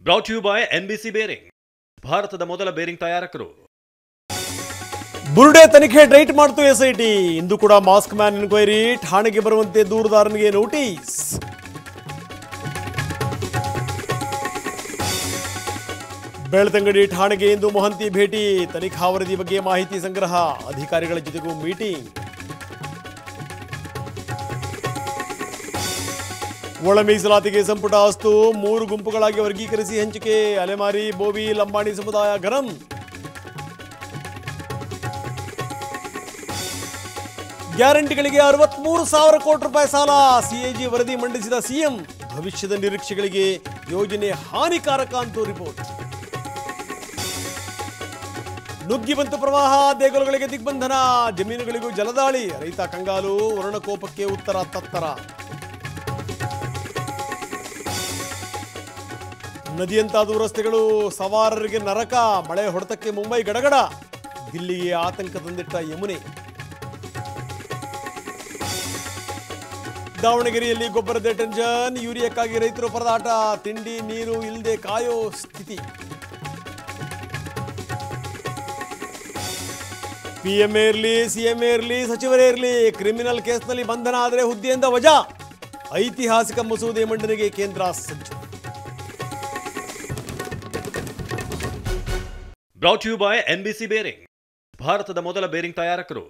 Brought you by NBC bearing, ಭಾರತದ ಮೊದಲ bearing ತಯಾರಕರು. ಬುರುಡೆ ತನಿಖೆ ಡೈಟ್ ಮಾಡ್ತು SIT. ಇಂದು ಕೂಡ ಮಾಸ್ಕ್ ಮ್ಯಾನ್ ಎನ್ಕ್ವೈರಿ, ಠಾಣೆಗೆ ಬರುವಂತೆ ದೂರುದಾರನಿಗೆ ನೋಟಿಸ್. ಬೆಳ್ತಂಗಡಿ ಠಾಣೆಗೆ ಇಂದು ಮೊಹಂತಿ ಭೇಟಿ, ತನಿಖಾ ವರದಿ ಬಗ್ಗೆ ಮಾಹಿತಿ ಸಂಗ್ರಹ, ಅಧಿಕಾರಿಗಳ ಜೊತೆಗೂ ಮೀಟಿಂಗ್. ಒಳ ಮೀಸಲಾತಿಗೆ ಸಂಪುಟ ಅಸ್ತು, 3 ಗುಂಪುಗಳಾಗಿ ವರ್ಗೀಕರಿಸಿ ಹಂಚಿಕೆ, ಅಲೆಮಾರಿ, ಬೋವಿ, ಲಂಬಾಣಿ ಸಮುದಾಯ ಗರಂ. ಗ್ಯಾರಂಟಿಗಳಿಗೆ 63,000 ಕೋಟಿ ರೂಪಾಯಿ ಸಾಲ, CAG ವರದಿ ಮಂಡಿಸಿದ CM. ಭವಿಷ್ಯದ ನಿರೀಕ್ಷೆಗಳಿಗೆ ಯೋಜನೆ ಹಾನಿಕಾರಕ ಅಂತೂ ರಿಪೋರ್ಟ್. ನುಗ್ಗಿ ಬಂತು ಪ್ರವಾಹ, ದೇಗುಲಗಳಿಗೆ ದಿಗ್ಬಂಧನ, ಜಮೀನುಗಳಿಗೂ ಜಲದಾಳಿ, ರೈತ ಕಂಗಾಲು, ವರ್ಣಕೋಪಕ್ಕೆ ಉತ್ತರ ತತ್ತರ. ನದಿಯಂತಾದ ರಸ್ತೆಗಳು, ಸವಾರರಿಗೆ ನರಕ, ಮಳೆ ಹೊಡೆತಕ್ಕೆ ಮುಂಬೈ ಗಡಗಡ, ದಿಲ್ಲಿಗೆ ಆತಂಕ ತಂದಿಟ್ಟ ಯಮುನೆ. ದಾವಣಗೆರೆಯಲ್ಲಿ ಗೊಬ್ಬರದ ಟೆನ್ಷನ್, ಯೂರಿಯಾಕ್ಕಾಗಿ ರೈತರು ಪರದಾಟ, ತಿಂಡಿ ನೀರು ಇಲ್ಲದೆ ಕಾಯೋ ಸ್ಥಿತಿ. PM ಇರಲಿ, CM ಇರಲಿ, ಸಚಿವರೇ ಇರಲಿ, ಕ್ರಿಮಿನಲ್ ಕೇಸ್ನಲ್ಲಿ ಬಂಧನ ಆದರೆ ಹುದ್ದೆಯಿಂದ ವಜಾ. ಐತಿಹಾಸಿಕ ಮಸೂದೆ ಮಂಡನೆಗೆ ಕೇಂದ್ರ ಸಜ್ಜು. Brought you by NBC bearing, ಭಾರತದ ಮೊದಲ ಬೇರಿಂಗ್ ತಯಾರಕರು.